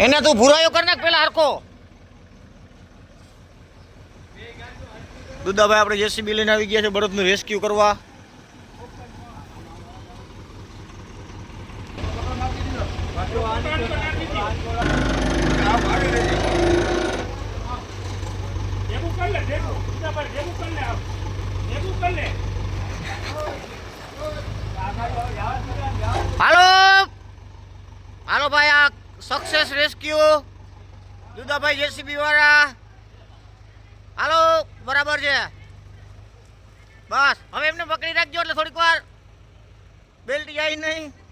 એને તું ભૂરાયો કર નાખ પેલા હરખો. દુદાભાઈ આપણે જેસીબી લઈને આવી ગયા છે બળદનું રેસ્ક્યુ કરવા. હાલો હાલો ભાઈ, આ સક્સેસ રેસ્ક્યુ દુદાભાઈ જેસીબી વાળા. હાલો બરાબર છે, બસ હવે એમને પકડી રાખજો એટલે થોડીક વાર બેલ્ટ જાય નહીં.